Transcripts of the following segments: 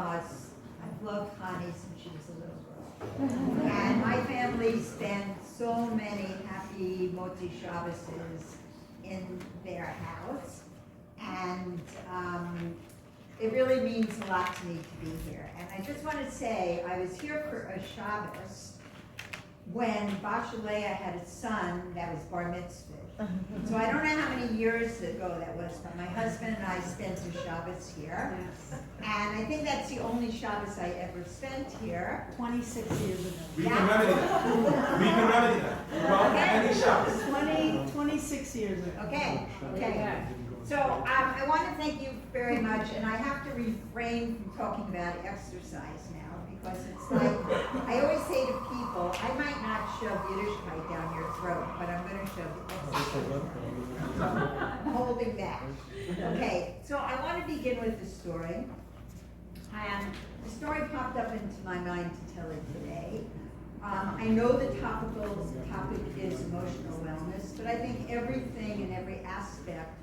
us, I've loved Connie since she was a little girl. And my family spent so many happy Motzi Shabbases in their house. And it really means a lot to me to be here. And I just want to say, I was here for a Shabbos when Bashalea had a son that was bar mitzvah. So I don't know how many years ago that was, but my husband and I spent a Shabbos here. Yes. And I think that's the only Shabbos I ever spent here. 26 years ago. We can remedy that. We can remedy that. Well, any Shabbos. 26 years ago. Okay, okay. So I want to thank you very much, and I have to refrain from talking about exercise now, because it's like, I always say to people, I might not shove Yiddishkeit down your throat, but I'm going to shove exercise. I'm holding back. Okay, so I want to begin with the story. And the story popped up into my mind to tell it today. I know the topic is emotional wellness, but I think everything and every aspect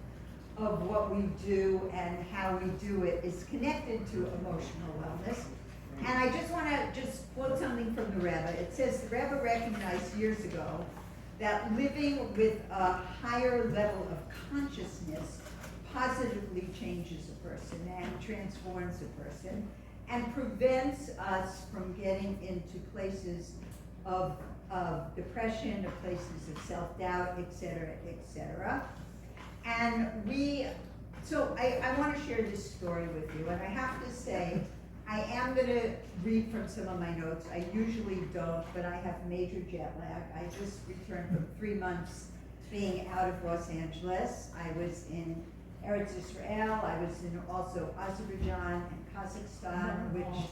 of what we do and how we do it is connected to emotional wellness. And I just want to just quote something from the Rebbe. It says, the Rebbe recognized years ago that living with a higher level of consciousness positively changes a person and transforms a person and prevents us from getting into places of depression, or places of self-doubt, et cetera, et cetera. And so I want to share this story with you, and I have to say, I am going to read from some of my notes. I usually don't, but I have major jet lag. I just returned from 3 months being out of Los Angeles. I was in Eretz Israel. I was in also Azerbaijan and Kazakhstan, which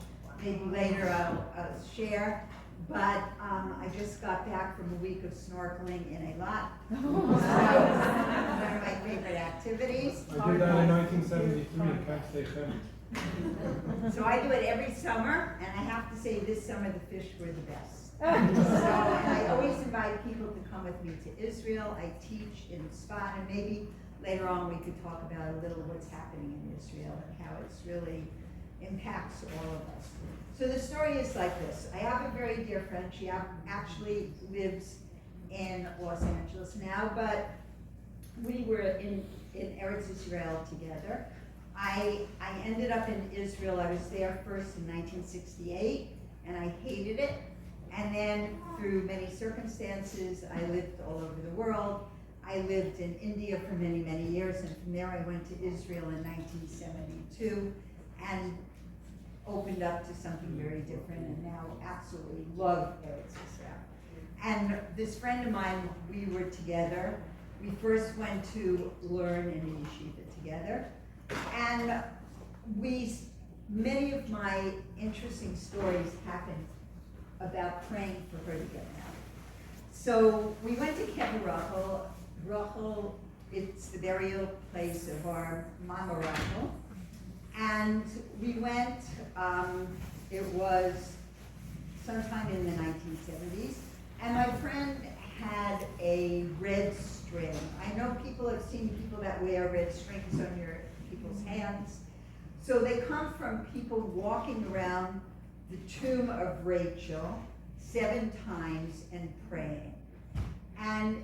maybe later I'll share. But I just got back from a week of snorkeling in Eilat. One of my favorite activities. I did that in 1973 in Camp Stay. So I do it every summer, and I have to say this summer the fish were the best. So, and I always invite people to come with me to Israel. I teach in Sfat, and maybe later on we could talk about a little what's happening in Israel and how it's really impacts all of us. So the story is like this. I have a very dear friend. She actually lives in Los Angeles now, but we were in Eretz Israel together. I ended up in Israel. I was there first in 1968, and I hated it. And then through many circumstances, I lived all over the world. I lived in India for many, many years, and from there I went to Israel in 1972, and opened up to something very different, and now absolutely love Eretz Israel. And this friend of mine, we were together. We first went to learn in a yeshiva together, and many of my interesting stories happened about praying for her to get out. So we went to Kever Rachel. Rachel, it's the burial place of our Mama Rachel. And we went, it was sometime in the 1970s, and my friend had a red string. I know people have seen people that wear red strings on people's hands. So they come from people walking around the tomb of Rachel 7 times and praying. And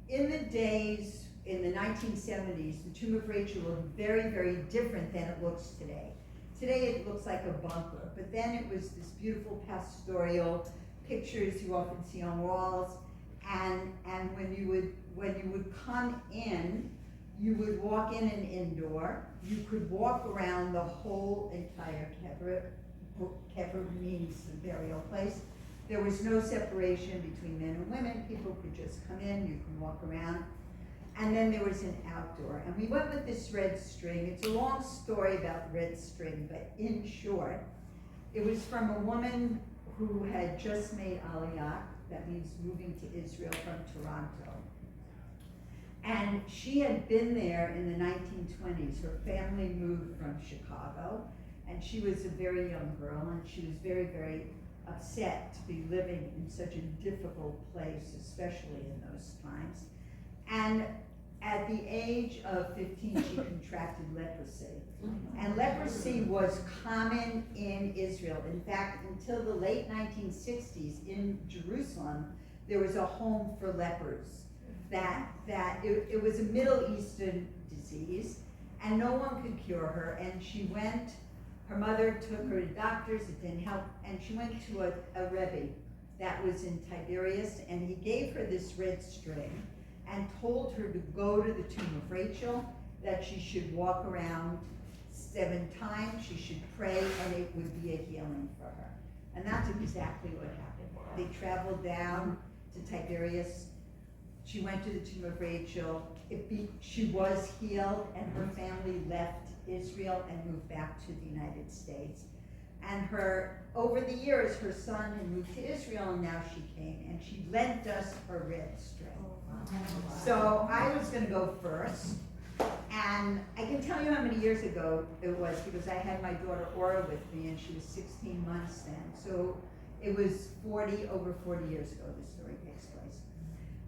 in the days, in the 1970s, the tomb of Rachel looked very, very different than it looks today. Today it looks like a bunker, but then it was this beautiful pastoral pictures you often see on walls. And when you would come in, you would walk in an indoor. You could walk around the whole entire kever. Kever means the burial place. There was no separation between men and women. People could just come in, you can walk around. And then there was an outdoor. And we went with this red string. It's a long story about the red string, but in short, it was from a woman who had just made Aliyah, that means moving to Israel from Toronto. And she had been there in the 1920s. Her family moved from Chicago, and she was a very young girl, and she was very, very upset to be living in such a difficult place, especially in those times. And at the age of 15, she contracted leprosy. And leprosy was common in Israel. In fact, until the late 1960s in Jerusalem, there was a home for lepers. It was a Middle Eastern disease, and no one could cure her. And she went, her mother took her to doctors, it didn't help, and she went to a Rebbe that was in Tiberias, and he gave her this red string and told her to go to the tomb of Rachel, that she should walk around 7 times, she should pray, and it would be a healing for her. And that's exactly what happened. They traveled down to Tiberias. She went to the tomb of Rachel. She was healed, and her family left Israel and moved back to the United States. And over the years, her son had moved to Israel, and now she came, and she lent us her red string. So I was gonna go first, and I can tell you how many years ago it was, because I had my daughter Aura with me, and she was 16 months then. So it was over 40 years ago this story takes place.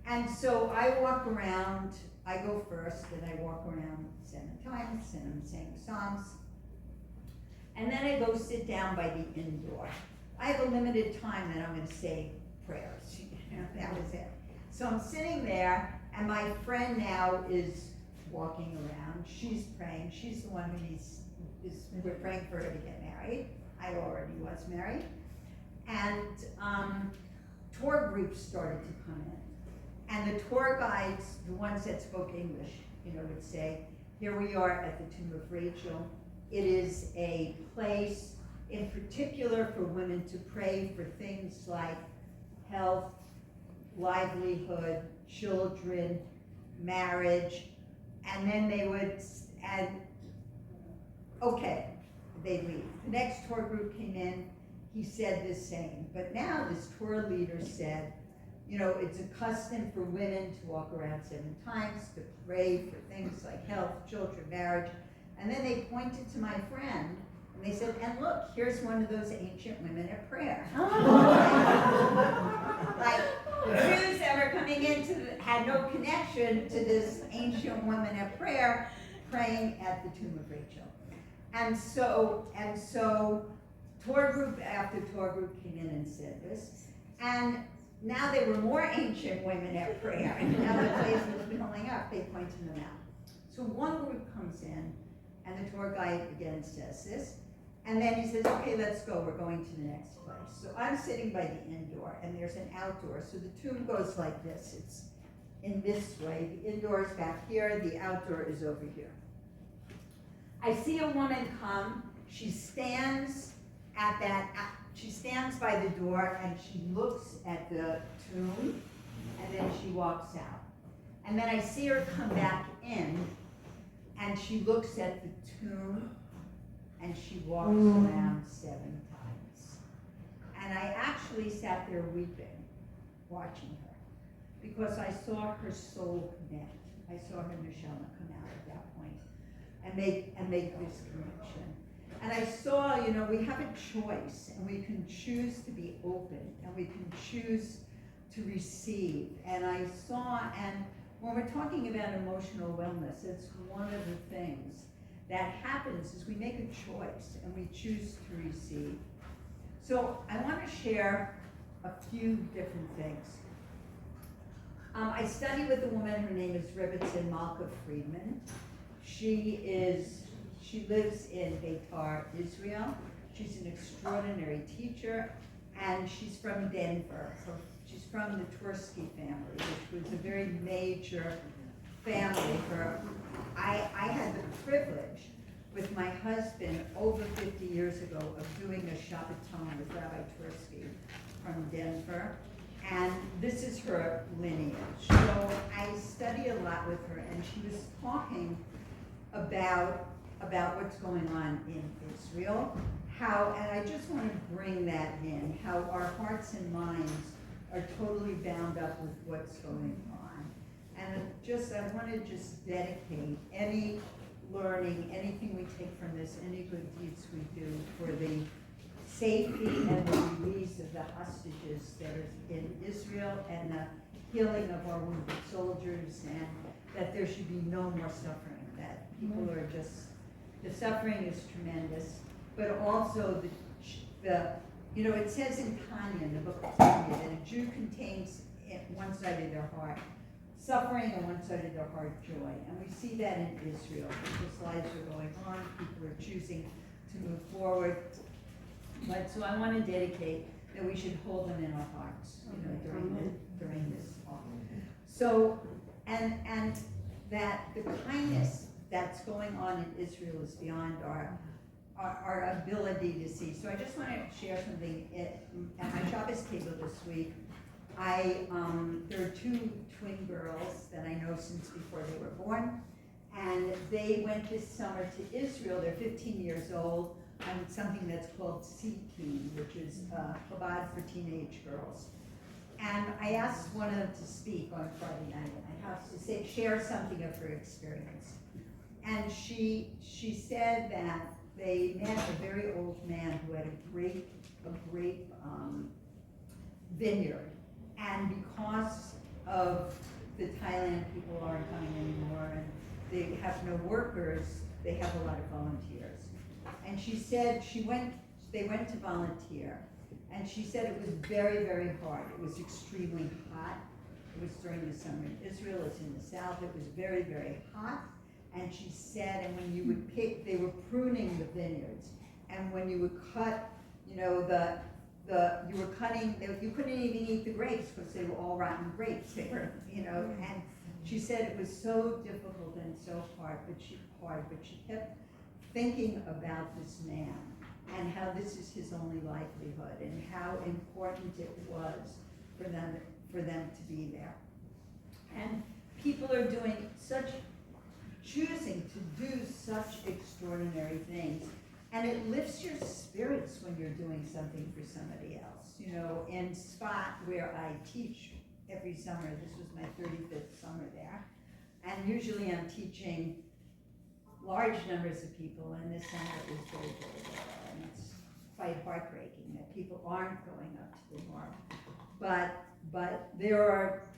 And so I walk around, I go first, and I walk around 7 times, and I'm saying Psalms. And then I go sit down by the inn door. I have a limited time that I'm gonna say prayers, that was it. So I'm sitting there, and my friend now is walking around. She's praying. She's the one who we're praying for her to get married. I already was married. And tour groups started to come in. And the tour guides, the ones that spoke English, would say, here we are at the tomb of Rachel. It is a place in particular for women to pray for things like health, livelihood, children, marriage, and then they would, they leave. The next tour group came in, he said the same, but now this tour leader said, it's a custom for women to walk around 7 times, to pray for things like health, children, marriage, and then they pointed to my friend, and they said, and look, here's one of those ancient women at prayer. Like, Jews that were coming had no connection to this ancient woman at prayer, praying at the tomb of Rachel. And so tour group after tour group came in and said this, and now there were more ancient women at prayer, and now the place was filling up, they pointed them out. So one group comes in, and the tour guide again says this, and then he says, okay, let's go, we're going to the next place. So I'm sitting by the indoor, and there's an outdoor, so the tomb goes like this, it's in this way, the indoor is back here, the outdoor is over here. I see a woman come, she stands by the door, and she looks at the tomb, and then she walks out. And then I see her come back in, and she looks at the tomb, and she walks around 7 times. And I actually sat there weeping, watching her, because I saw her soul connect. I saw her neshama come out at that point and make this connection. And I saw, we have a choice, and we can choose to be open, and we can choose to receive. And I saw, and when we're talking about emotional wellness, it's one of the things that happens is we make a choice, and we choose to receive. So I want to share a few different things. I study with a woman, her name is Rebbetzin Malka Friedman. She lives in Beitar, Israel. She's an extraordinary teacher, and she's from Denver. She's from the Twersky family, which was a very major family. I had the privilege with my husband over 50 years ago of doing a Shabbaton with Rabbi Twersky from Denver, and this is her lineage. So I study a lot with her, and she was talking about what's going on in Israel, and I just want to bring that in, how our hearts and minds are totally bound up with what's going on. And I want to just dedicate any learning, anything we take from this, any good deeds we do for the safety and the release of the hostages that are in Israel and the healing of our wounded soldiers, and that there should be no more suffering, that people are just, the suffering is tremendous, but also it says in Tanya, in the book of Tanya, that a Jew contains at one side of their heart suffering and one side of their heart joy. And we see that in Israel. People's lives are going on, people are choosing to move forward. But so I want to dedicate that we should hold them in our hearts, during this talk. So, and that the kindness that's going on in Israel is beyond our ability to see. So I just want to share something. At my Shabbos table this week, there are two twin girls that I know since before they were born, and they went this summer to Israel. They're 15 years old on something that's called C-Teen, which is Chabad for teenage girls. And I asked one of them to speak on Friday night at my house to share something of her experience. And she said that they met a very old man who had a grape vineyard. And because of the Thailand people aren't coming anymore and they have no workers, they have a lot of volunteers. And she said they went to volunteer, and she said it was very, very hard. It was extremely hot. It was during the summer in Israel, it's in the south, it was very, very hot. And she said, and when you would pick, they were pruning the vineyards, and when you would cut, you were cutting, you couldn't even eat the grapes because they were all rotten grapes. They were, and she said it was so difficult and so hard, but she kept thinking about this man and how this is his only livelihood and how important it was for them to be there. And people are choosing to do such extraordinary things. And it lifts your spirits when you're doing something for somebody else. In Spot, where I teach every summer, this was my 35th summer there, and usually I'm teaching large numbers of people, and this summer it was very, very low. And it's quite heartbreaking that people aren't going up to the norm. But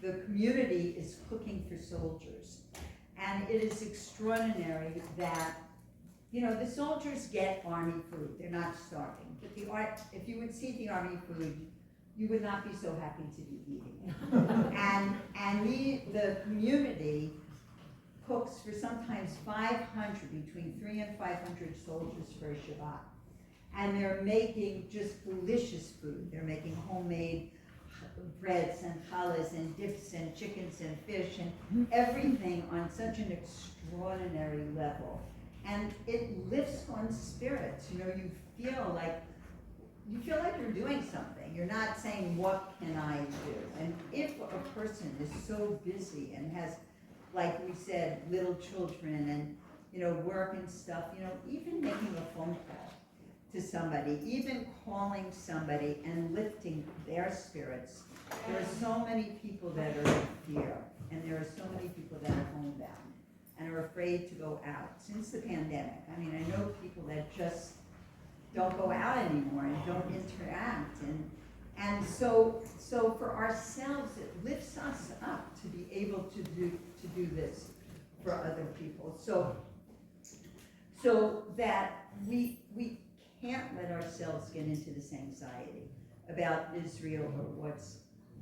the community is cooking for soldiers. And it is extraordinary that the soldiers get army food. They're not starving. But if you would see the army food, you would not be so happy to be eating it. and the community cooks for sometimes 500, between 300 and 500 soldiers for a Shabbat. And they're making just delicious food. They're making homemade breads and challahs and dips and chickens and fish and everything on such an extraordinary level. And it lifts one's spirits. You feel like you're doing something. You're not saying, what can I do? And if a person is so busy and has, like we said, little children and work and stuff, even making a phone call to somebody, even calling somebody and lifting their spirits. There are so many people that are in fear, and there are so many people that are homebound and are afraid to go out since the pandemic. I mean, I know people that just don't go out anymore and don't interact, and so for ourselves, it lifts us up to be able to do this for other people. So that we can't let ourselves get into this anxiety about Israel or what's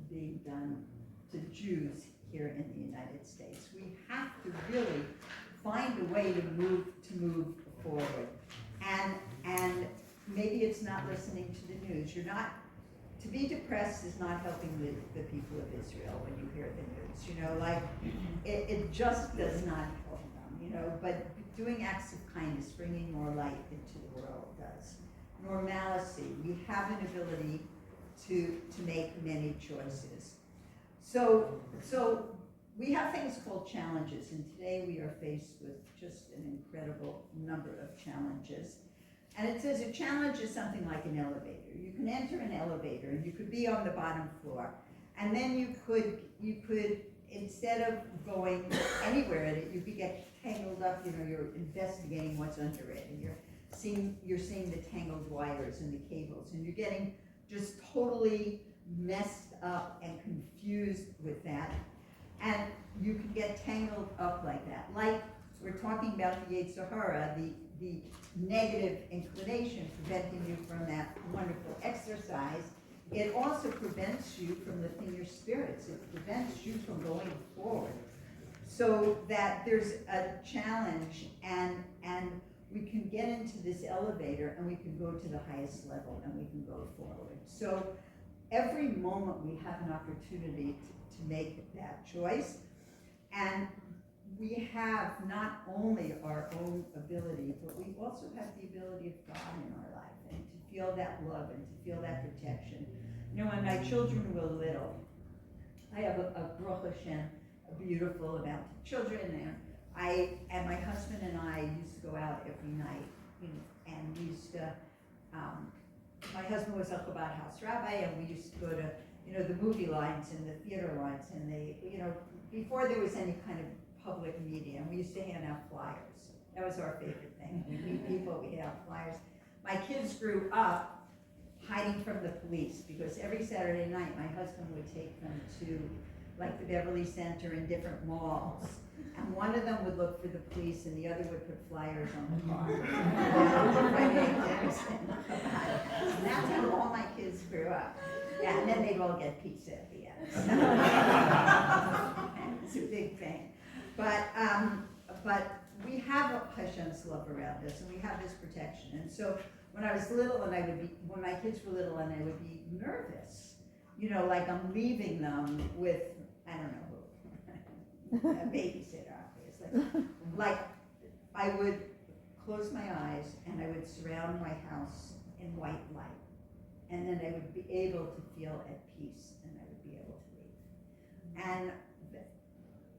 being done to Jews here in the United States. We have to really find a way to move forward. And maybe it's not listening to the news. To be depressed is not helping the people of Israel when you hear the news. It just does not help them, but doing acts of kindness, bringing more light into the world does. Normalcy, we have an ability to make many choices. So we have things called challenges, and today we are faced with just an incredible number of challenges. And it says a challenge is something like an elevator. You can enter an elevator and you could be on the bottom floor, and then you could instead of going anywhere in it, you could get tangled up, you're investigating what's under it, and you're you're seeing the tangled wires and the cables, and you're getting just totally messed up and confused with that. And you can get tangled up like that. Like we're talking about the Yetzer Hara, the negative inclination preventing you from that wonderful exercise. It also prevents you from lifting your spirits. It prevents you from going forward. So that there's a challenge, and we can get into this elevator and we can go to the highest level and we can go forward. So every moment we have an opportunity to make that choice, and we have not only our own ability, but we also have the ability of God in our life, and to feel that love and to feel that protection. You know, when my children were little, I have a Baruch Hashem, a beautiful amount of children, and my husband and I used to go out every night, and we used to, my husband was a Chabad house rabbi, and we used to go to, the movie lines and the theater lines, and before there was any kind of public media, and we used to hand out flyers. That was our favorite thing. We meet people, we hand out flyers. My kids grew up hiding from the police, because every Saturday night my husband would take them to like the Beverly Center and different malls. And one of them would look for the police and the other would put flyers on the car. And that's how all my kids grew up. Yeah, and then they'd all get pizza at the end. It's a big thing. But we have Hashem's love around us, and we have this protection. And so when I was little, and when my kids were little, and I would be nervous, like I'm leaving them with, I don't know who, a babysitter, obviously. Like I would close my eyes and I would surround my house in white light, and then I would be able to feel at peace, and I would be able to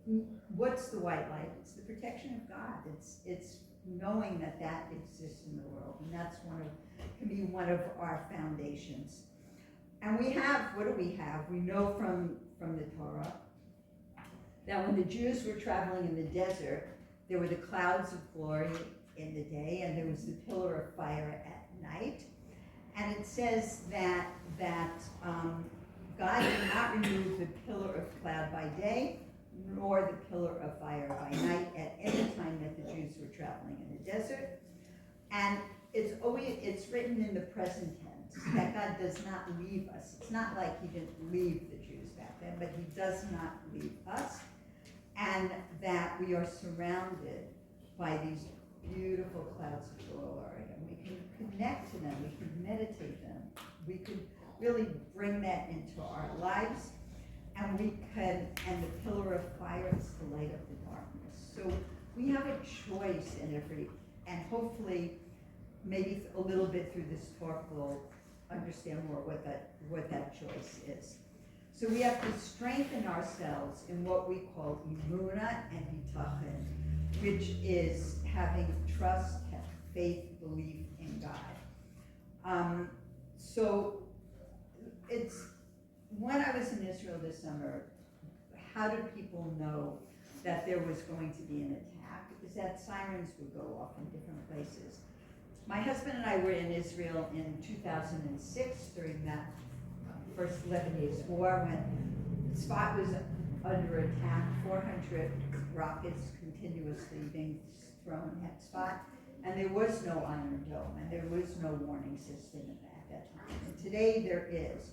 leave. And what's the white light? It's the protection of God. It's knowing that exists in the world, and that's can be one of our foundations. And we have, what do we have? We know from the Torah that when the Jews were traveling in the desert, there were the clouds of glory in the day, and there was the pillar of fire at night. And it says that God did not remove the pillar of cloud by day, nor the pillar of fire by night at any time that the Jews were traveling in the desert. And it's written in the present tense that God does not leave us. It's not like he didn't leave the Jews back then, but he does not leave us. And that we are surrounded by these beautiful clouds of glory, and we can connect to them, we can meditate them, we could really bring that into our lives, and and the pillar of fire is to light up the darkness. So we have a choice in and hopefully maybe a little bit through this talk we'll understand more what that choice is. So we have to strengthen ourselves in what we call emunah and bitachon, which is having trust, faith, belief in God. So it's, when I was in Israel this summer, how did people know that there was going to be an attack? Is that sirens would go off in different places. My husband and I were in Israel in 2006 during that first 11 days war, when the spot was under attack, 400 rockets continuously being thrown at spot, and there was no Iron Dome, and there was no warning system at that time. And today there is.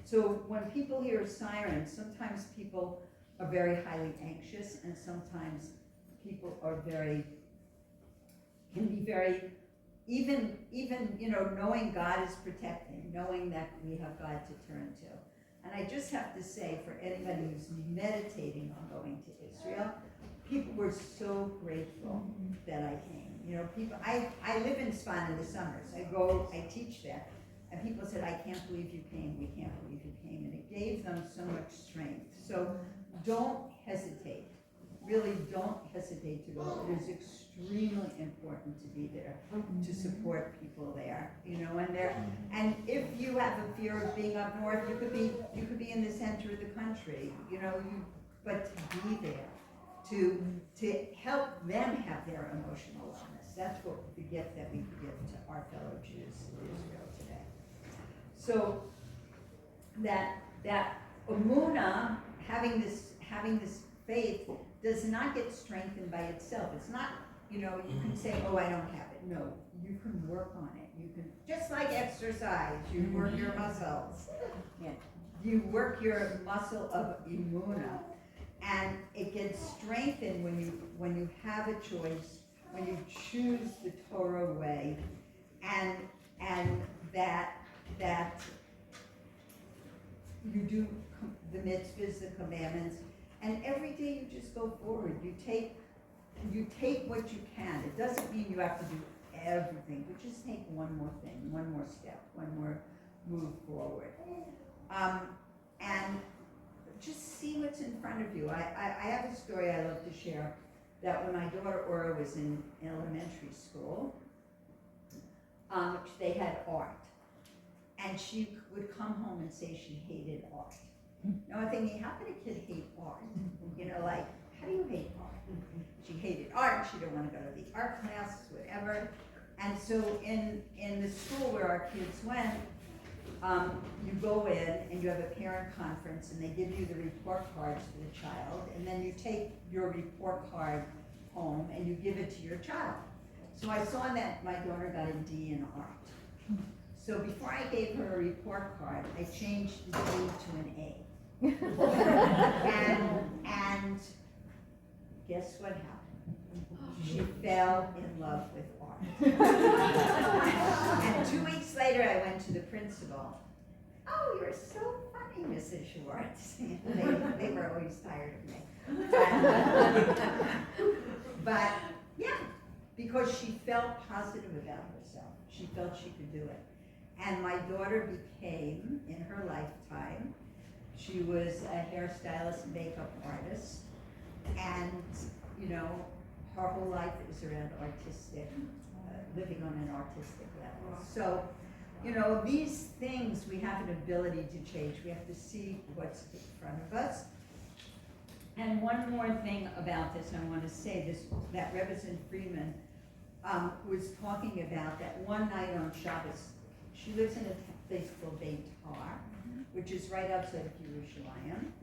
So when people hear sirens, sometimes people are very highly anxious, and sometimes people are can be very, even knowing God is protecting, knowing that we have God to turn to. And I just have to say, for anybody who's meditating on going to Israel, people were so grateful that I came. People, I live in Span in the summers. I teach there. And people said, I can't believe you came, we can't believe you came. And it gave them so much strength. So don't hesitate. Really don't hesitate to go. It is extremely important to be there, to support people there, and if you have a fear of being up north, you could be in the center of the country, but to be there, to help them have their emotional wellness. That's what the gift that we give to our fellow Jews in Israel today. So that emunah, having this faith, does not get strengthened by itself. It's not, you can say, oh, I don't have it. No, you can work on it. You can, just like exercise, you work your muscles. Yeah. You work your muscle of emunah, and it gets strengthened when you have a choice, when you choose the Torah way, and that you do the mitzvahs, the commandments, and every day you just go forward. You take what you can. It doesn't mean you have to do everything, but just take one more thing, one more step, one more move forward. And just see what's in front of you. I have a story I love to share, that when my daughter Aura was in elementary school, they had art. And she would come home and say she hated art. Now I'm thinking, how can a kid hate art? Like, how do you hate art? She hated art, she didn't want to go to the art classes, whatever. And so in the school where our kids went, you go in and you have a parent conference and they give you the report cards for the child, and then you take your report card home and you give it to your child. So I saw that my daughter got a D in art. So before I gave her a report card, I changed the D to an A. and guess what happened? She fell in love with art. And 2 weeks later, I went to the principal. Oh, you're so funny, Mrs. Schwartz. they were always tired of me. But yeah, because she felt positive about herself. She felt she could do it. And my daughter became, in her lifetime, she was a hairstylist and makeup artist. And, her whole life is around artistic, living on an artistic level. So, these things we have an ability to change. We have to see what's in front of us. And one more thing about this, I want to say this, that Reverend Freeman was talking about that one night on Shabbos. She lives in a place called Beit Tar, which is right outside of Yerushalayim,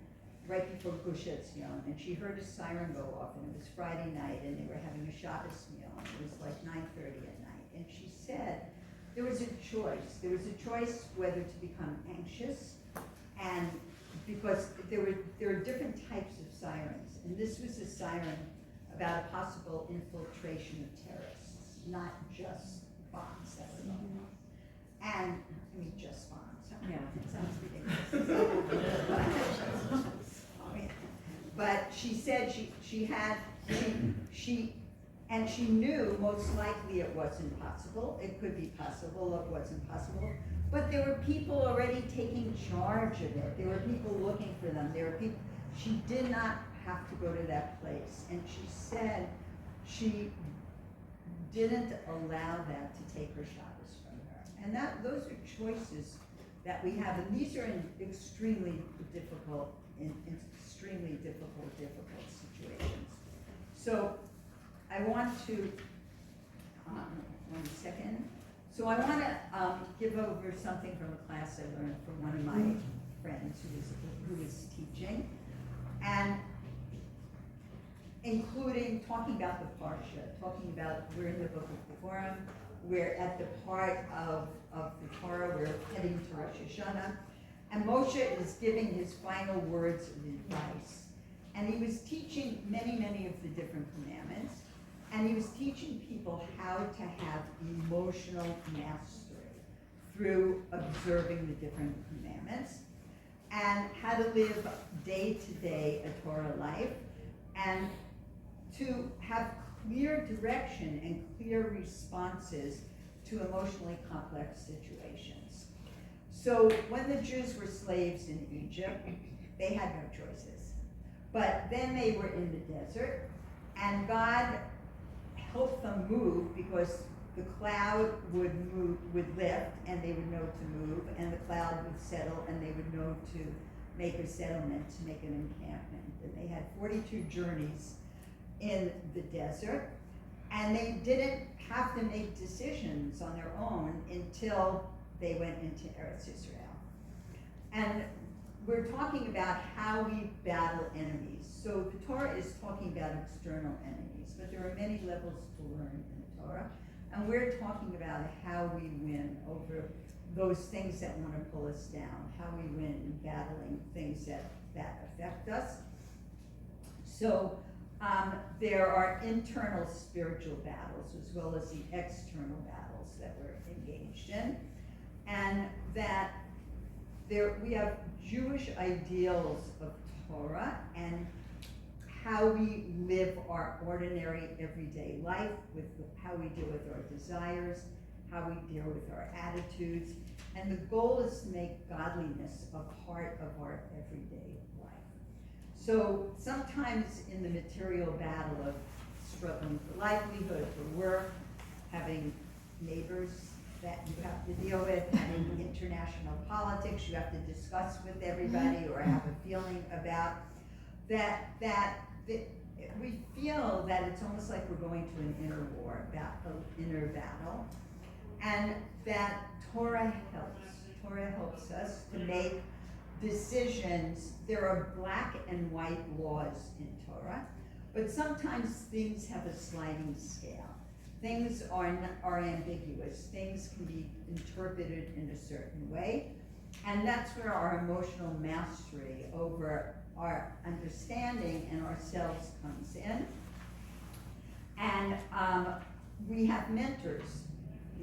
right before Gush Etzion, and she heard a siren go off, and it was Friday night, and they were having a Shabbos meal, and it was like 9:30 at night, and she said there was a choice. There was a choice whether to become anxious, and because there are different types of sirens, and this was a siren about a possible infiltration of terrorists, not just bombs that were going off. And, just bombs. Yeah, it sounds ridiculous. But she said she knew most likely it wasn't possible. It could be possible, it wasn't possible. But there were people already taking charge of it. There were people looking for them. There were people, she did not have to go to that place. And she said she didn't allow that to take her Shabbos from her. And those are choices that we have, and these are in extremely difficult situations. So I want to, 1 second. So I want to give over something from a class I learned from one of my friends who was teaching, and including talking about the Parsha, talking about, we're in the book of Devarim, we're at the part of the Torah, we're heading to Rosh Hashanah, and Moshe is giving his final words of advice. And he was teaching many of the different commandments, and he was teaching people how to have emotional mastery through observing the different commandments, and how to live day to day a Torah life, and to have clear direction and clear responses to emotionally complex situations. So when the Jews were slaves in Egypt, they had no choices. But then they were in the desert, and God helped them move because the cloud would lift, and they would know to move, and the cloud would settle, and they would know to make a settlement, to make an encampment. And they had 42 journeys in the desert, And they didn't have to make decisions on their own until they went into Eretz Israel. And we're talking about how we battle enemies. So the Torah is talking about external enemies, but there are many levels to learn in the Torah. And we're talking about how we win over those things that want to pull us down, how we win in battling things that affect us. So there are internal spiritual battles as well as the external battles that we're engaged in. And that we have Jewish ideals of Torah and how we live our ordinary everyday life, with how we deal with our desires, how we deal with our attitudes. And the goal is to make godliness a part of our everyday life. So sometimes in the material battle of struggling for livelihood, for work, having neighbors that you have to deal with, having international politics you have to discuss with everybody or have a feeling about, that we feel that it's almost like we're going to an inner war, about an inner battle, and that Torah helps us to make decisions. There are black and white laws in Torah, but sometimes things have a sliding scale. Things are ambiguous. Things can be interpreted in a certain way, and that's where our emotional mastery over our understanding and ourselves comes in. And we have mentors.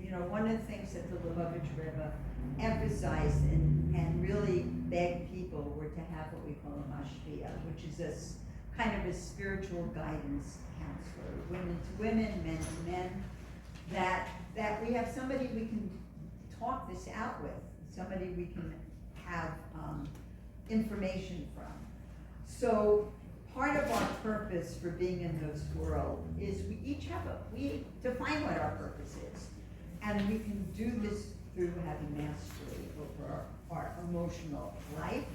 You know, one of the things that the Lubavitch Rebbe emphasized and really begged people were to have what we call a mashpia, which is kind of a spiritual guidance counselor, women to women, men to men, that we have somebody we can talk this out with, somebody we can have information from. So part of our purpose for being in this world is we each have we define what our purpose is. And we can do this through having mastery over our emotional life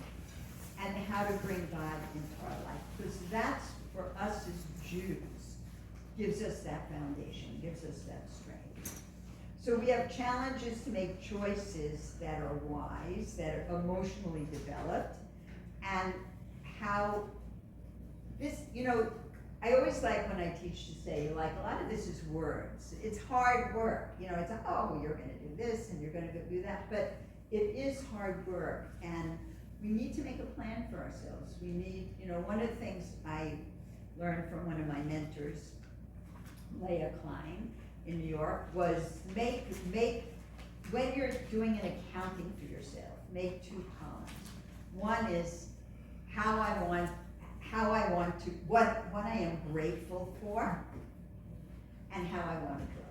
and how to bring God into our life. Because that's, for us as Jews, gives us that foundation, gives us that strength. So we have challenges to make choices that are wise, that are emotionally developed, and how this, you know, I always like when I teach to say, like, a lot of this is words. It's hard work. You know, it's like, oh, you're going to do this and you're going to go do that. But it is hard work, and we need to make a plan for ourselves. We need, you know, one of the things I learned from one of my mentors, Leah Klein in New York, was make when you're doing an accounting for yourself, make 2 columns. One is how I want to, what I am grateful for, and how I want to grow.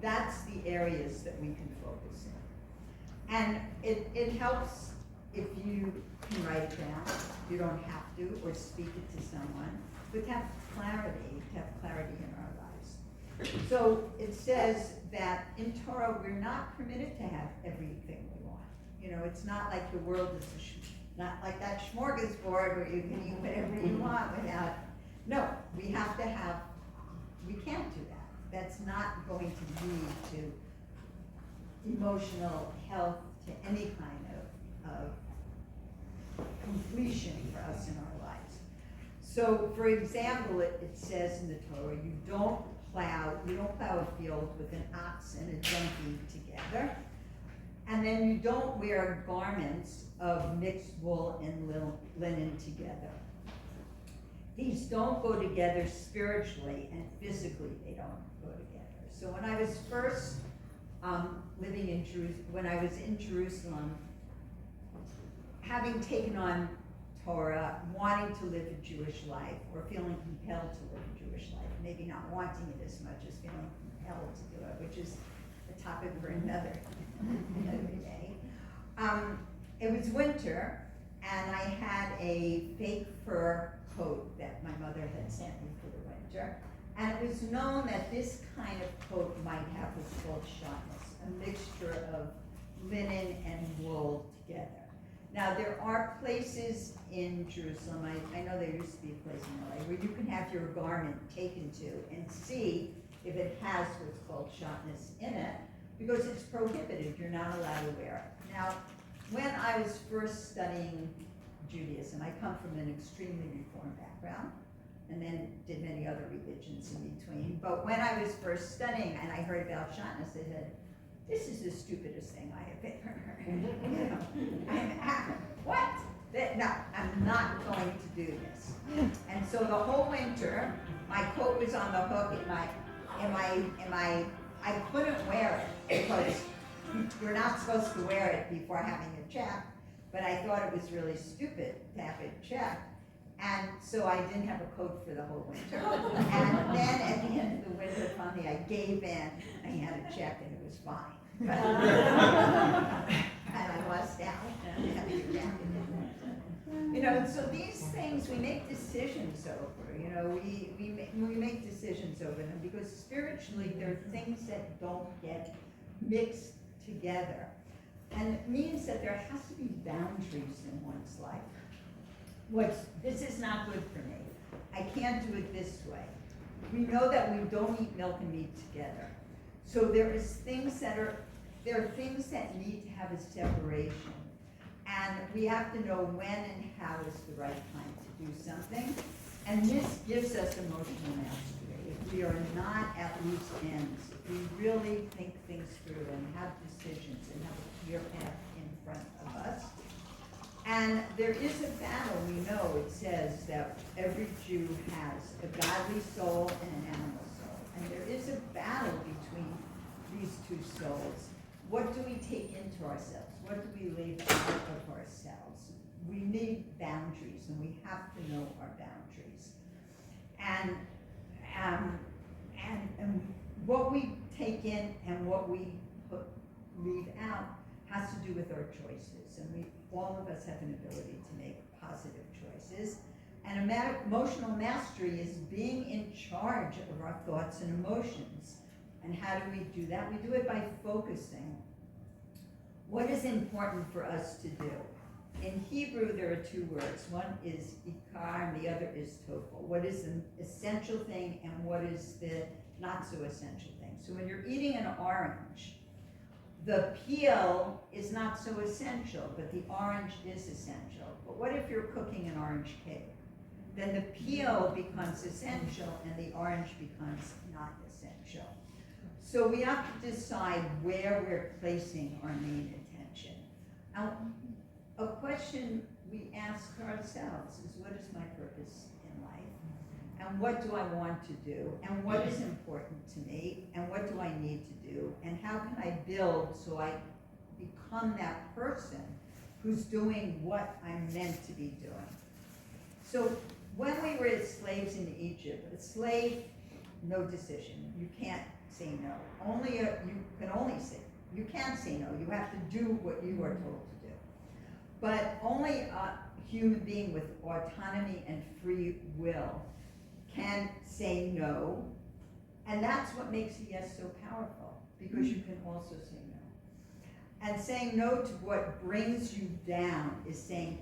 That's the areas that we can focus in. And it helps if you can write it down. You don't have to, or speak it to someone, but to have clarity in our lives. So it says that in Torah, we're not permitted to have everything we want. You know, it's not like the world is not like that smorgasbord where you can eat whatever you want without, no, we can't do that. That's not going to lead to emotional health, to any kind of completion for us in our lives. So, for example, it says in the Torah, you don't plow a field with an ox and a donkey together. And then you don't wear garments of mixed wool and linen together. These don't go together spiritually, and physically they don't go together. So when I was first living in Jerusalem, when I was in Jerusalem, having taken on Torah, wanting to live a Jewish life, or feeling compelled to live a Jewish life, maybe not wanting it as much as feeling compelled to do it, which is a topic for another day. It was winter, and I had a fake fur coat that my mother had sent me for the winter, and it was known that this kind of coat might have what's called shatnez, a mixture of linen and wool together. Now, there are places in Jerusalem, I know there used to be a place in LA, where you can have your garment taken to and see if it has what's called shatnez in it, because it's prohibited, you're not allowed to wear it. Now, when I was first studying Judaism, I come from an extremely Reform background, and then did many other religions in between. But when I was first studying and I heard about shatnez, I said, this is the stupidest thing I have ever heard. You know, what? No, I'm not going to do this. And so the whole winter, my coat was on the hook I couldn't wear it because you're not supposed to wear it before having it checked, but I thought it was really stupid to have it checked. And so I didn't have a coat for the whole winter. And then at the end of the winter, finally, I gave in. I had it checked and it was fine. And I lost out and having it checked. You know, so these things we make decisions over. You know, we make decisions over them because spiritually there are things that don't get mixed together. And it means that there has to be boundaries in one's life. This is not good for me. I can't do it this way. We know that we don't eat milk and meat together. So there are things that need to have a separation. And we have to know when and how is the right time to do something. And this gives us emotional mastery. If we are not at loose ends, if we really think things through and have decisions and have a clear path in front of us. And there is a battle, we know, it says that every Jew has a godly soul and an animal soul. And there is a battle between these two souls. What do we take into ourselves? What do we leave out of ourselves? We need boundaries, and we have to know our boundaries. And what we take in and what we leave out has to do with our choices. And all of us have an ability to make positive choices. And emotional mastery is being in charge of our thoughts and emotions. And how do we do that? We do it by focusing. What is important for us to do? In Hebrew, there are two words. One is ikar and the other is tofel. What is an essential thing and what is the not so essential thing? So when you're eating an orange, the peel is not so essential, but the orange is essential. But what if you're cooking an orange cake? Then the peel becomes essential and the orange becomes not essential. So we have to decide where we're placing our main attention. Now, a question we ask ourselves is, what is my purpose in life? And what do I want to do? And what is important to me? And what do I need to do? And how can I build so I become that person who's doing what I'm meant to be doing? So when we were as slaves in Egypt, a slave, no decision. You can't say no. You can only say, you can't say no. You have to do what you are told to do. But only a human being with autonomy and free will can say no. And that's what makes a yes so powerful, because you can also say no. And saying no to what brings you down is saying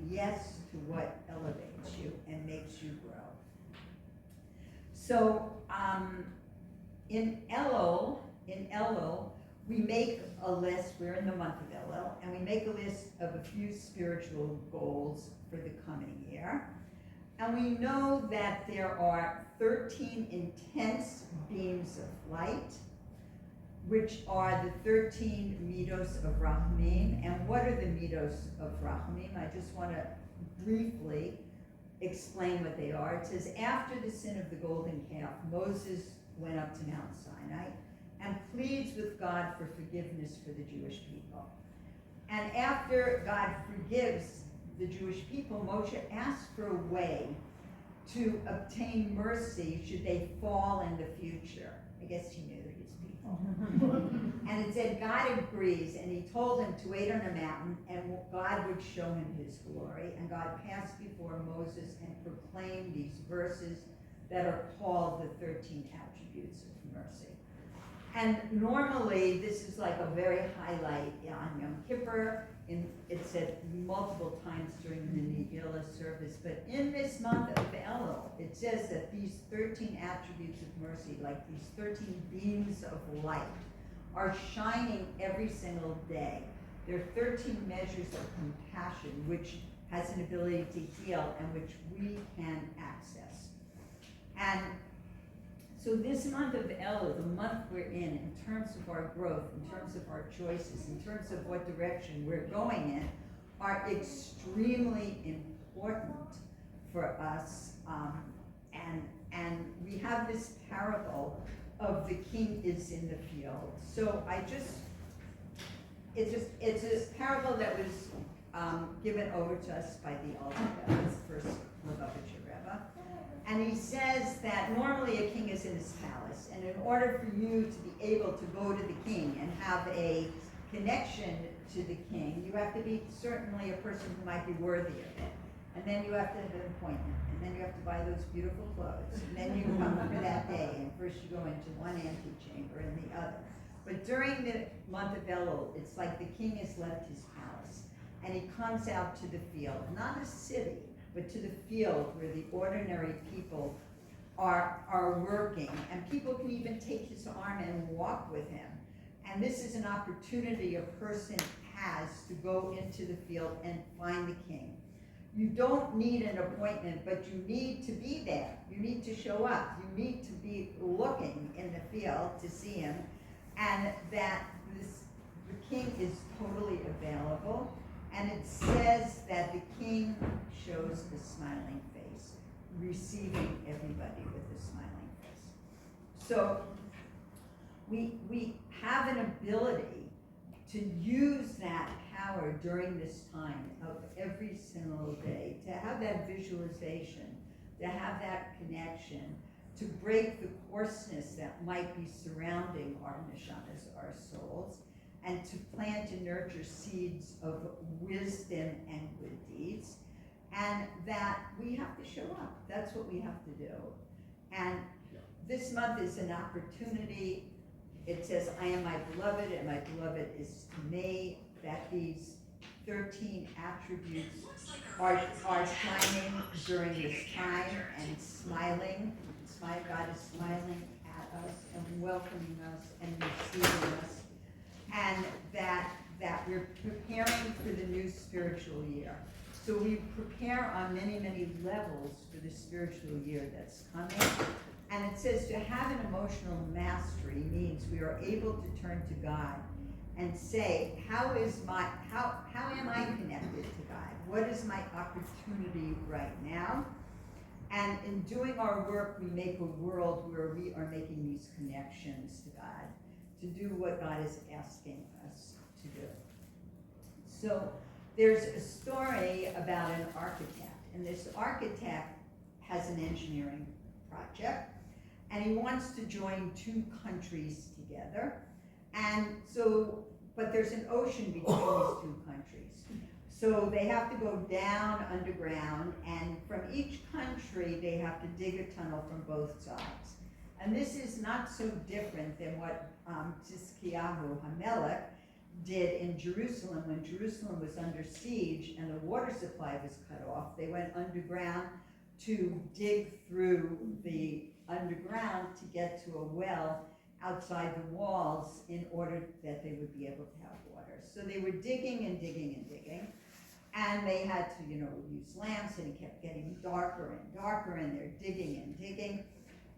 yes to what elevates you and makes you grow. So in Elul, we make a list. We're in the month of Elul, and we make a list of a few spiritual goals for the coming year. And we know that there are 13 intense beams of light, which are the 13 midos of Rachamim. And what are the midos of Rachamim? I just want to briefly explain what they are. It says, after the sin of the golden calf, Moses went up to Mount Sinai and pleads with God for forgiveness for the Jewish people. And after God forgives the Jewish people, Moshe asks for a way to obtain mercy should they fall in the future. I guess he knew his people. And it said God agrees, and he told him to wait on a mountain, and God would show him his glory. And God passed before Moses and proclaimed these verses that are called the 13 attributes of mercy. And normally, this is like a very highlight on Yom Kippur. It's said multiple times during the Nehila service, but in this month of Elul, it says that these 13 attributes of mercy, like these 13 beams of light, are shining every single day. There are 13 measures of compassion, which has an ability to heal and which we can access. And so this month of Elul, the month we're in terms of our growth, in terms of our choices, in terms of what direction we're going in, are extremely important for us. And we have this parable of the king is in the field. So it's a parable that was given over to us by the Olivia, his first Lubavitcher Rebbe. And he says that normally a king is in his palace, and in order for you to be able to go to the king and have a connection to the king, you have to be certainly a person who might be worthy of it. And then you have to have an appointment, and then you have to buy those beautiful clothes, and then you come for that day, and first you go into one antechamber and the other. But during the month of Elul, it's like the king has left his palace, and he comes out to the field, not a city, but to the field where the ordinary people are working, and people can even take his arm and walk with him. And this is an opportunity a person has to go into the field and find the king. You don't need an appointment, but you need to be there. You need to show up. You need to be looking in the field to see him, and that the king is totally available. And it says that the king shows a smiling face, receiving everybody with a smiling face. So we have an ability to use that power during this time of every single day, to have that visualization, to have that connection, to break the coarseness that might be surrounding our neshamas, our souls, and to plant and nurture seeds of wisdom and good deeds, and that we have to show up. That's what we have to do. And this month is an opportunity. It says, I am my beloved, and my beloved is to me, that these 13 attributes are shining during this time and smiling. God is smiling at us and welcoming us and receiving us. And that we're preparing for the new spiritual year. So we prepare on many, many levels for the spiritual year that's coming. And it says to have an emotional mastery means we are able to turn to God and say, how am I connected to God? What is my opportunity right now? And in doing our work, we make a world where we are making these connections to God, to do what God is asking us to do. So there's a story about an architect, and this architect has an engineering project, and he wants to join two countries together. And so, but there's an ocean between these two countries. So they have to go down underground, and from each country, they have to dig a tunnel from both sides. And this is not so different than what Tzidkiyahu HaMelech did in Jerusalem when Jerusalem was under siege and the water supply was cut off. They went underground to dig through the underground to get to a well outside the walls in order that they would be able to have water. So they were digging and digging and digging, and they had to, use lamps, and it kept getting darker and darker, and they're digging and digging.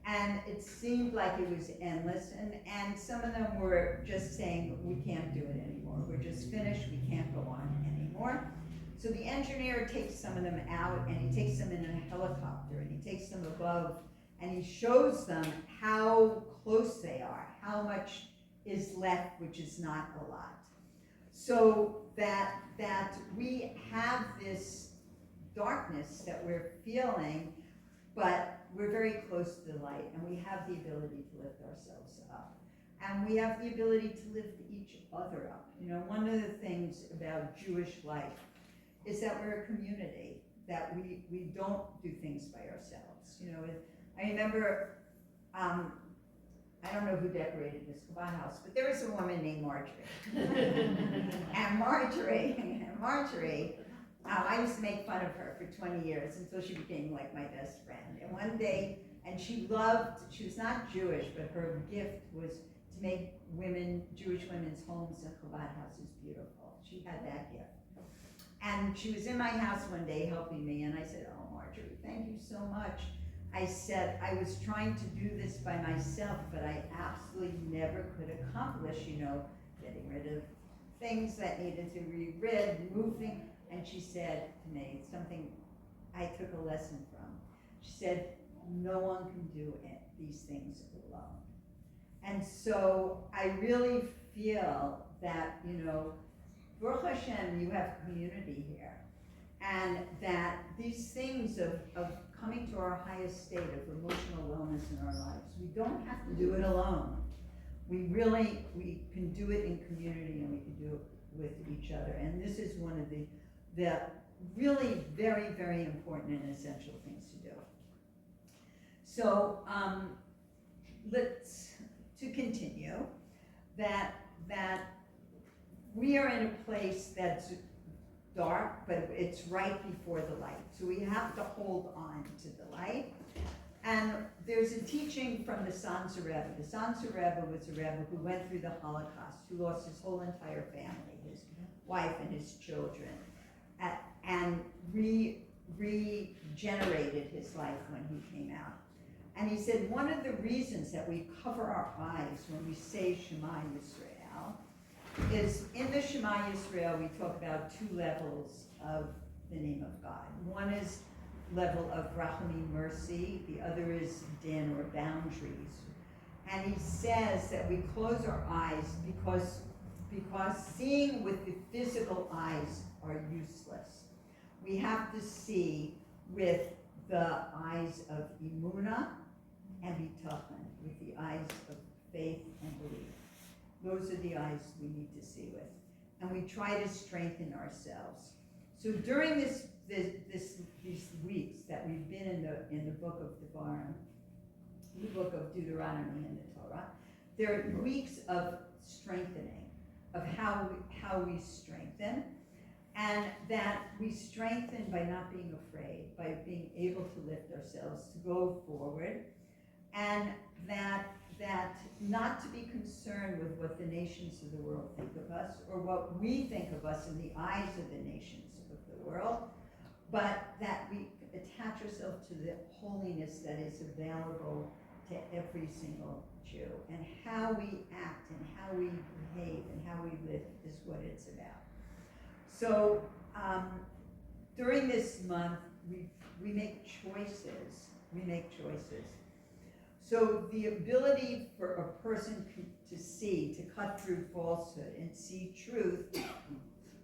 And it seemed like it was endless, and some of them were just saying, we can't do it anymore. We're just finished, we can't go on anymore. So the engineer takes some of them out, and he takes them in a helicopter, and he takes them above, and he shows them how close they are, how much is left, which is not a lot. So that we have this darkness that we're feeling, but we're very close to the light, and we have the ability to lift ourselves up. And we have the ability to lift each other up. One of the things about Jewish life is that we're a community, that we don't do things by ourselves. I remember I don't know who decorated this Chabad house, but there was a woman named Marjorie. And Marjorie, I used to make fun of her for 20 years until she became like my best friend. And one day, and she was not Jewish, but her gift was to make Jewish women's homes and Chabad houses beautiful. She had that gift. And she was in my house one day helping me, and I said, oh, Marjorie, thank you so much. I said, I was trying to do this by myself, but I absolutely never could accomplish, getting rid of things that needed to be rid, moving. And she said to me something I took a lesson from. She said, no one can do these things alone. And so I really feel that, Baruch Hashem, you have community here. And that these things of coming to our highest state of emotional wellness in our lives, we don't have to do it alone. We can do it in community, and we can do it with each other. And this is one of the really very, very important and essential things to do. So to continue, that we are in a place that's dark, but it's right before the light. So we have to hold on to the light. And there's a teaching from the Sanzer Rebbe. The Sanzer Rebbe was a Rebbe who went through the Holocaust, who lost his whole entire family, his wife and his children, and regenerated his life when he came out. And he said, one of the reasons that we cover our eyes when we say Shema Yisrael is in the Shema Yisrael, we talk about two levels of the name of God. One is level of Rachamim, mercy. The other is din, or boundaries. And he says that we close our eyes because seeing with the physical eyes are useless. We have to see with the eyes of Emunah and Bitachon, with the eyes of faith and belief. Those are the eyes we need to see with. And we try to strengthen ourselves. So during these weeks that we've been in the book of Devarim, the book of Deuteronomy and the Torah, there are weeks of strengthening, of how we strengthen, and that we strengthen by not being afraid, by being able to lift ourselves, to go forward, and that not to be concerned with what the nations of the world think of us, or what we think of us in the eyes of the nations of the world, but that we attach ourselves to the holiness that is available to every single Jew. And how we act and how we behave and how we live is what it's about. So during this month, we make choices. So the ability for a person to see, to cut through falsehood and see truth,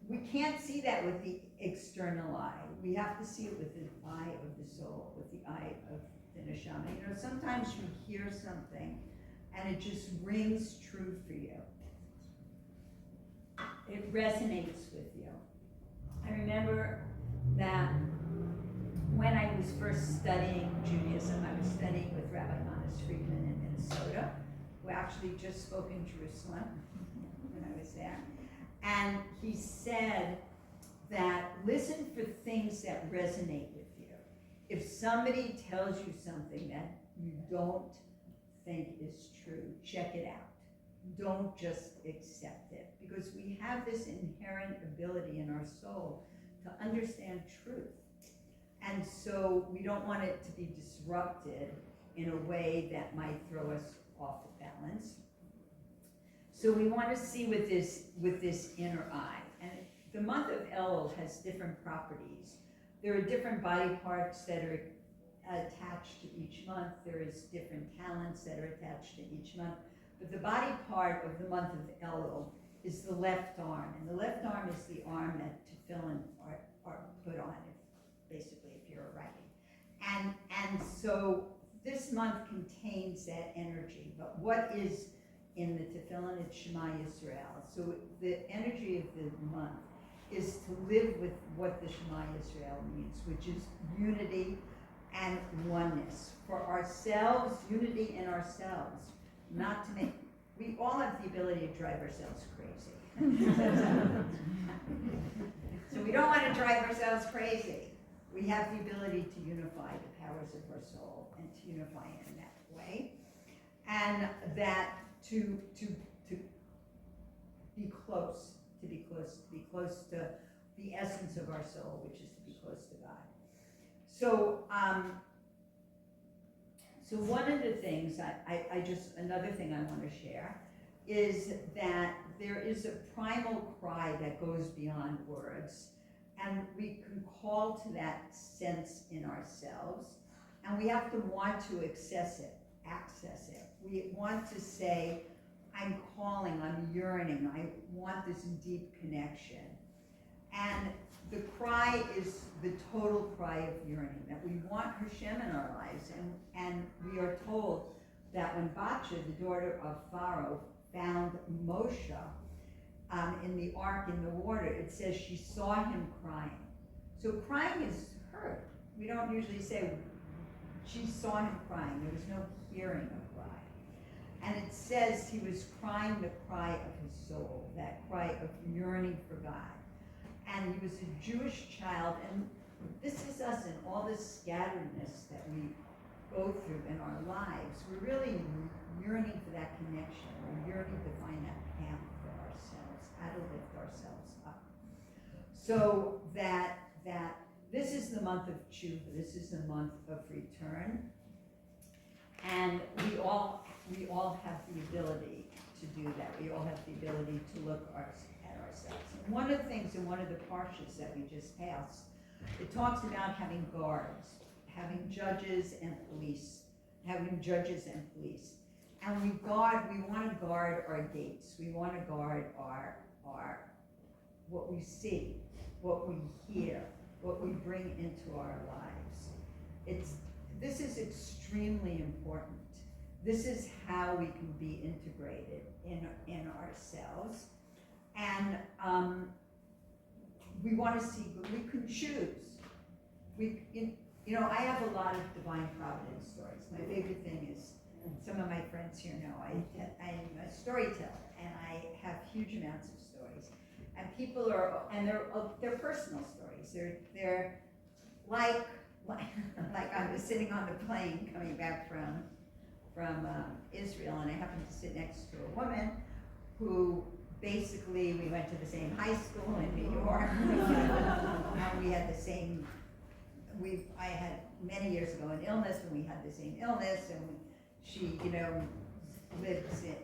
we can't see that with the external eye. We have to see it with the eye of the soul, with the eye of the neshama. Sometimes you hear something and it just rings true for you. It resonates with you. I remember that when I was first studying Judaism, I was studying with Rabbi Manis Friedman in Minnesota, who actually just spoke in Jerusalem when I was there. And he said that listen for things that resonate with you. If somebody tells you something that you don't think is true, check it out. Don't just accept it, because we have this inherent ability in our soul to understand truth. And so we don't want it to be disrupted in a way that might throw us off of balance. So we want to see with this inner eye. And the month of Elul has different properties. There are different body parts that are attached to each month. There is different talents that are attached to each month. But the body part of the month of Elul is the left arm. And the left arm is the arm that tefillin are put on, basically, if you're writing. And so this month contains that energy. But what is in the tefillin? It's Shema Yisrael. So the energy of the month is to live with what the Shema Yisrael means, which is unity and oneness. For ourselves, unity in ourselves, not to make, we all have the ability to drive ourselves crazy. So we don't want to drive ourselves crazy. We have the ability to unify the powers of our soul and to unify in that way. And that to be close, to be close to the essence of our soul, which is to be close to God. So, so one of the things another thing I want to share is that there is a primal cry that goes beyond words, and we can call to that sense in ourselves, and we have to want to access it. We want to say, I'm calling, I'm yearning, I want this deep connection. And the cry is the total cry of yearning, that we want Hashem in our lives. And we are told that when Batya, the daughter of Pharaoh, found Moshe in the ark in the water, it says she saw him crying. So crying is heard. We don't usually say she saw him crying. There was no hearing of cry. And it says he was crying the cry of his soul, that cry of yearning for God. And he was a Jewish child, and this is us in all this scatteredness that we go through in our lives. We're really yearning for that connection. We're yearning to find that path for ourselves, how to lift ourselves up. So that this is the month of Tshuva, this is the month of return. And we all have the ability to do that. We all have the ability to look at ourselves. And one of the things in one of the parshas that we just passed, it talks about having guards, having judges and police. And we want to guard our gates. We want to guard our what we see, what we hear, what we bring into our lives. This is extremely important. This is how we can be integrated in ourselves. And we want to see, we can choose. I have a lot of divine providence stories. My favorite thing is, some of my friends here know, I am a storyteller, and I have huge amounts of stories. And people they're personal stories. They're like I was sitting on the plane coming back from Israel, and I happened to sit next to a woman who basically, we went to the same high school in New York. We had the same, I had many years ago an illness, and we had the same illness, and she, lives in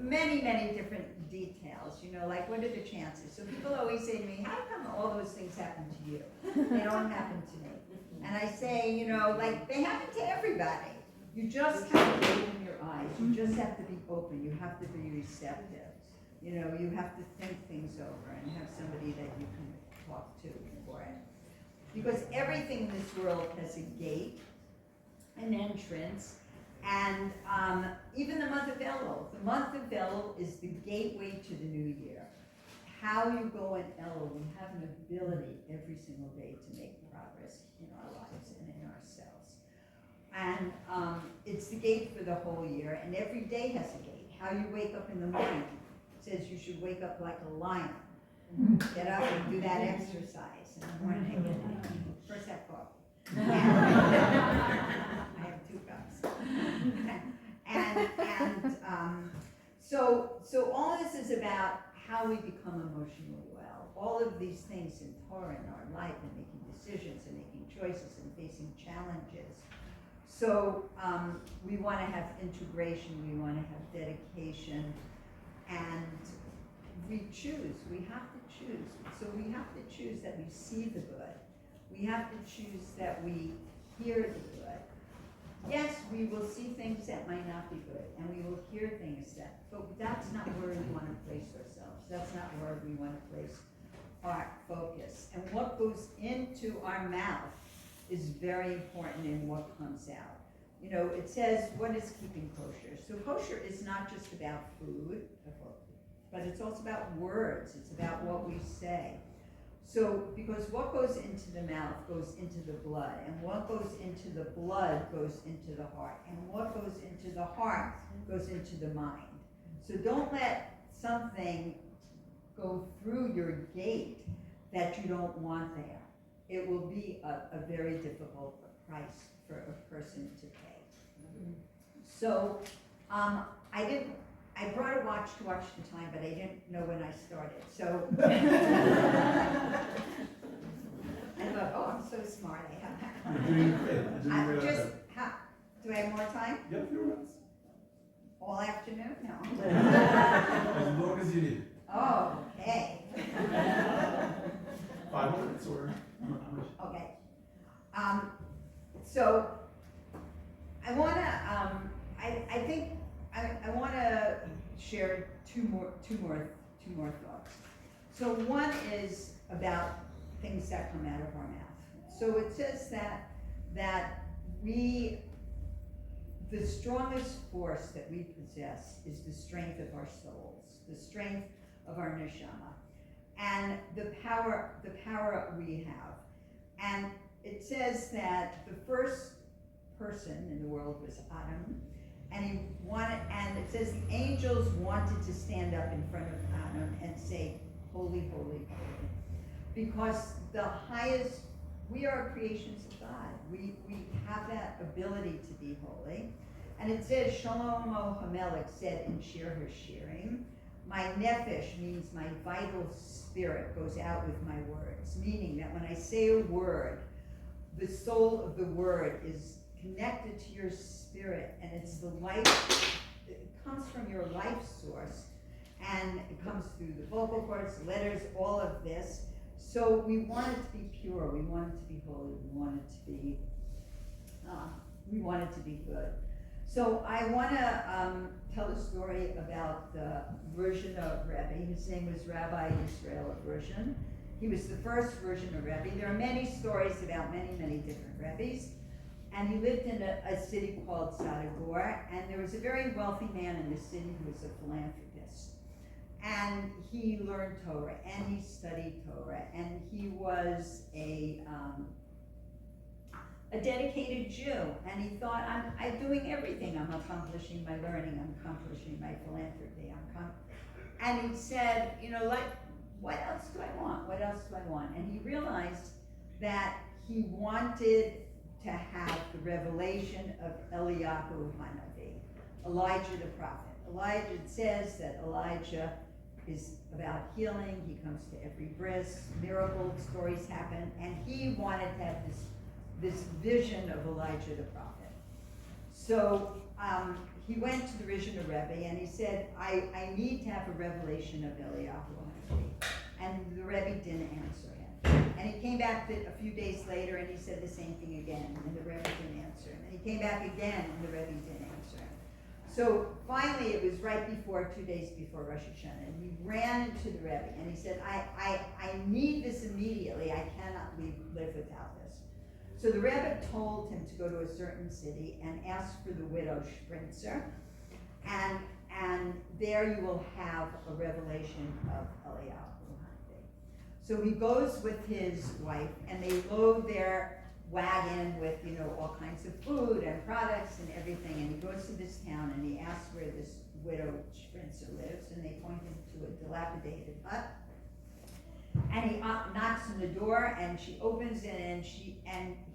many, many different details, like what are the chances? So people always say to me, how come all those things happen to you? They don't happen to me. And I say, they happen to everybody. You just have to open your eyes. You just have to be open. You have to be receptive. You have to think things over and have somebody that you can talk to for it. Because everything in this world has a gate, an entrance, and even the month of Elul. The month of Elul is the gateway to the new year. How you go in Elul, we have an ability every single day to make progress in our lives and in ourselves. And it's the gate for the whole year, and every day has a gate. How you wake up in the morning says you should wake up like a lion. Get up and do that exercise in the morning. First have coffee. I have 2 cups. So all this is about how we become emotionally well. All of these things in Torah in our life, and making decisions and making choices and facing challenges. So we want to have integration, we want to have dedication, and we choose. We have to choose. So we have to choose that we see the good. We have to choose that we hear the good. Yes, we will see things that might not be good, and we will hear things but that's not where we want to place ourselves. That's not where we want to place our focus. And what goes into our mouth is very important in what comes out. It says, what is keeping kosher? So kosher is not just about food, but it's also about words. It's about what we say. So, because what goes into the mouth goes into the blood, and what goes into the blood goes into the heart, and what goes into the heart goes into the mind. So don't let something go through your gate that you don't want there. It will be a very difficult price for a person to pay. So, I brought a watch to watch the time, but I didn't know when I started, so. I thought, oh, I'm so smart, I have that. You're doing great. I didn't realize that. Do I have more time? Yeah, a few minutes. All afternoon? No. As long as you need. Oh, okay. 5 minutes or how much? Okay. So, I wanna, I think, I wanna share two more thoughts. So one is about things that come out of our mouth. So it says that the strongest force that we possess is the strength of our souls, the strength of our neshama, and the power we have. And it says that the first person in the world was Adam, and it says the angels wanted to stand up in front of Adam and say, holy, holy, holy. Because we are creations of God. We have that ability to be holy. And it says, Shlomo HaMelech said in Shir HaShirim, my nefesh means my vital spirit goes out with my words. Meaning that when I say a word, the soul of the word is connected to your spirit, and it's the life, it comes from your life source, and it comes through the vocal cords, letters, all of this. So we want it to be pure, we want it to be holy, we want it to be good. So I want to tell a story about the Verzhiner Rebbe. His name was Rabbi Yisrael Verzhin. He was the first Verzhiner Rebbe. There are many stories about many different Rebbes. And he lived in a city called Sadagor, and there was a very wealthy man in the city who was a philanthropist. And he learned Torah, and he studied Torah, and he was a dedicated Jew. And he thought, I'm doing everything. I'm accomplishing my learning, I'm accomplishing my philanthropy. And he said, like, what else do I want? What else do I want? And he realized that he wanted to have the revelation of Eliyahu Hanavi, Elijah the prophet. Elijah says that Elijah is about healing. He comes to every bris, miracle stories happen, and he wanted to have this vision of Elijah the prophet. So he went to the Verzhiner Rebbe and he said, I need to have a revelation of Eliyahu Hanavi. And the Rebbe didn't answer him. And he came back a few days later and he said the same thing again, and the Rebbe didn't answer him. And he came back again and the Rebbe didn't answer him. So finally, it was right before, 2 days before Rosh Hashanah, and he ran into the Rebbe and he said, I need this immediately. I cannot live without this. So the Rebbe told him to go to a certain city and ask for the widow Sprinzer, and there you will have a revelation of Eliyahu. So he goes with his wife, and they load their wagon with, all kinds of food and products and everything, and he goes to this town, and he asks where this widow Sprinzer lives, and they point him to a dilapidated hut. And he knocks on the door, and she opens it, and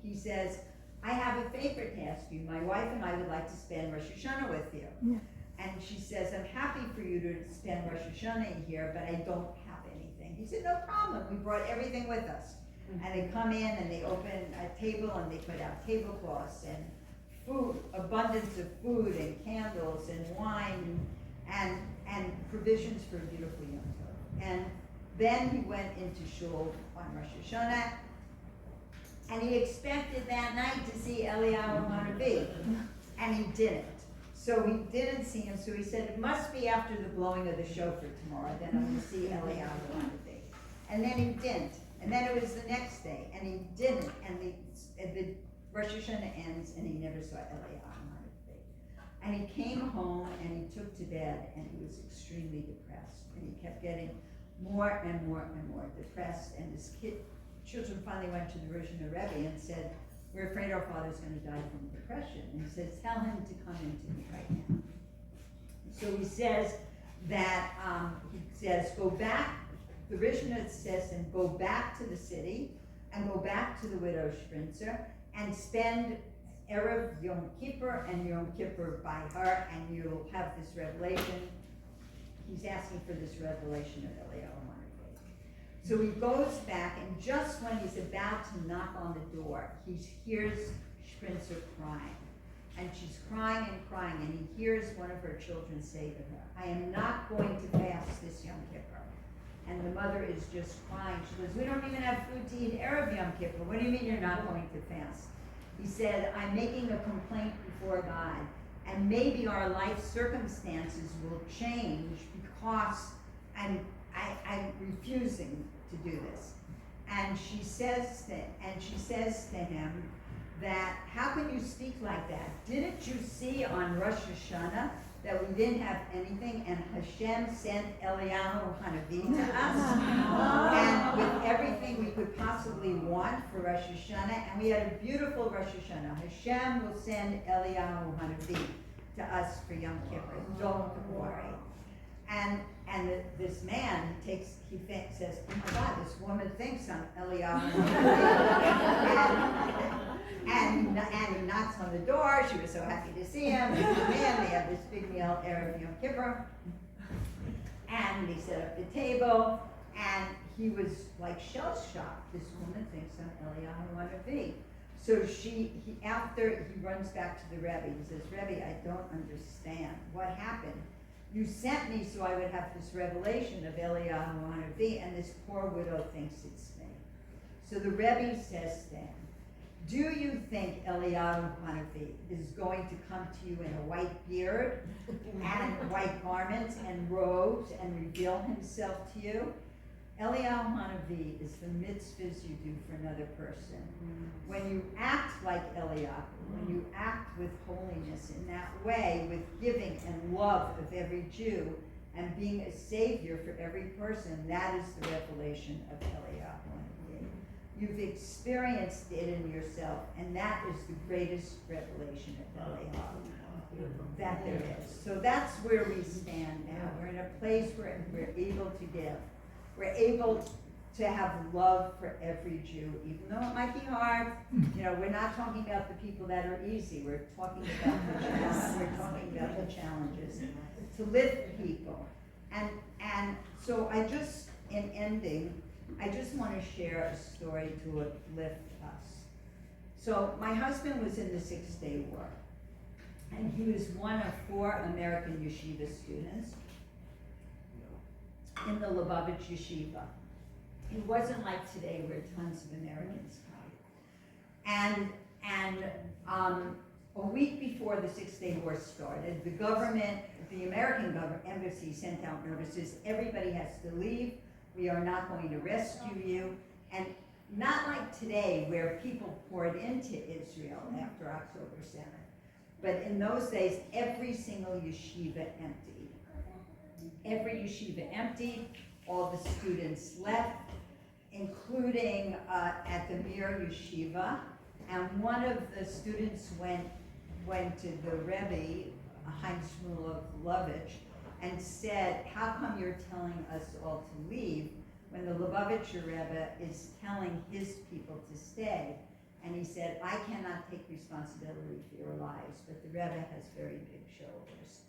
he says, I have a favor to ask you. My wife and I would like to spend Rosh Hashanah with you. Yeah. And she says, I'm happy for you to spend Rosh Hashanah here, but I don't have anything. He said, no problem. We brought everything with us. Mm-hmm. And they come in and they open a table and they put out tablecloths and food, abundance of food and candles and wine and provisions for a beautiful Yom Tov. And then he went into shul on Rosh Hashanah, and he expected that night to see Eliyahu Hanavi, and he didn't. So he didn't see him, so he said, it must be after the blowing of the shofar tomorrow, then I'm going to see Eliyahu Hanavi. And then he didn't. And then it was the next day, and he didn't. And the Rosh Hashanah ends, and he never saw Eliyahu Hanavi. And he came home, and he took to bed, and he was extremely depressed. And he kept getting more and more and more depressed, and his children finally went to the Rishon Rebbe and said, we're afraid our father's gonna die from depression. And he says, tell him to come into me right now. So he says that, go back, the Rishon says, and go back to the city, and go back to the widow Sprinzer, and spend Erev Yom Kippur and Yom Kippur by her, and you'll have this revelation. He's asking for this revelation of Eliyahu Hanavi. So he goes back, and just when he's about to knock on the door, he hears Sprinzer crying. And she's crying and crying, and he hears one of her children say to her, I am not going to fast this Yom Kippur. And the mother is just crying. She goes, we don't even have food to eat Erev Yom Kippur. What do you mean you're not going to fast? He said, I'm making a complaint before God, and maybe our life circumstances will change because I'm refusing to do this. And she says to him that, how can you speak like that? Didn't you see on Rosh Hashanah that we didn't have anything, and Hashem sent Eliyahu Hanavi to us, and with everything we could possibly want for Rosh Hashanah, and we had a beautiful Rosh Hashanah. Hashem will send Eliyahu Hanavi to us for Yom Kippur. Don't worry. And this man, he says, oh my God, this woman thinks I'm Eliyahu Hanavi. And he knocks on the door. She was so happy to see him. They come in, they have this big meal, Erev Yom Kippur. And they set up the table, and he was like shell-shocked. This woman thinks I'm Eliyahu Hanavi. So after he runs back to the Rebbe, he says, Rebbe, I don't understand. What happened? You sent me so I would have this revelation of Eliyahu Hanavi, and this poor widow thinks it's me. So the Rebbe says to him, do you think Eliyahu Hanavi is going to come to you in a white beard and white garments and robes and reveal himself to you? Eliyahu Hanavi is the mitzvahs you do for another person. When you act like Eliyahu, when you act with holiness in that way, with giving and love of every Jew and being a savior for every person, that is the revelation of Eliyahu Hanavi. You've experienced it in yourself, and that is the greatest revelation of Eliyahu that there is. So that's where we stand now. We're in a place where we're able to give. We're able to have love for every Jew, even though it might be hard. You know, we're not talking about the people that are easy. We're talking about the challenges. We're talking about the challenges to lift people. And so in ending, I just want to share a story to uplift us. So my husband was in the 6-day war, and he was one of 4 American yeshiva students in the Lubavitch Yeshiva. It wasn't like today where tons of Americans come. And a week before the 6-day war started, the American embassy sent out notices, everybody has to leave, we are not going to rescue you. And not like today where people poured into Israel after October 7th. But in those days, every single yeshiva emptied. Every yeshiva emptied, all the students left, including at the Mir Yeshiva. And one of the students went to the Rebbe, Chaim Shmuel of Lubavitch, and said, how come you're telling us all to leave when the Lubavitcher Rebbe is telling his people to stay? And he said, I cannot take responsibility for your lives, but the Rebbe has very big shoulders.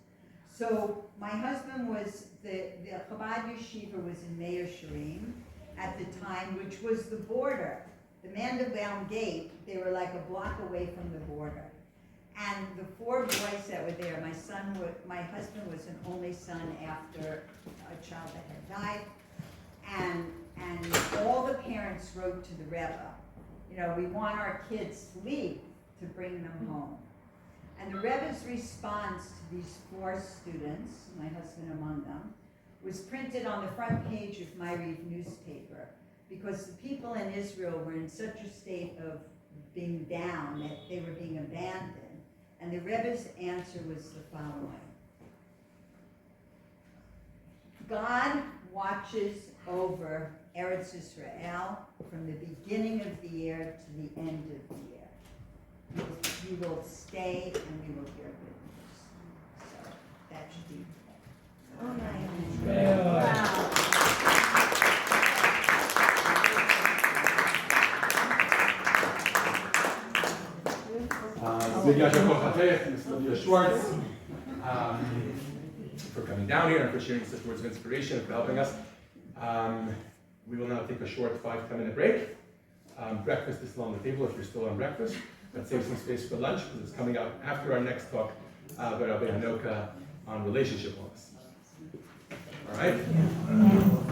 So my husband was, the Chabad Yeshiva was in Meir Sharim at the time, which was the border. The Mandelbaum Gate, they were like a block away from the border. And the 4 boys that were there, my husband was an only son after a child that had died. And all the parents wrote to the Rebbe, you know, we want our kids to leave to bring them home. And the Rebbe's response to these 4 students, my husband among them, was printed on the front page of Ma'ariv newspaper, because the people in Israel were in such a state of being down that they were being abandoned. And the Rebbe's answer was the following: God watches over Eretz Israel from the beginning of the year to the end of the year. You will stay and we will hear good news. So that should be. Oh, nice. Big Yasher Koch Ms. Olivia Schwartz, for coming down here and for sharing such words of inspiration and for helping us. We will now take a short 5-10 minute break. Breakfast is still on the table if you're still on breakfast, but save some space for lunch because it's coming out after our next talk by Rabbi Hanoka on relationship wellness. All right?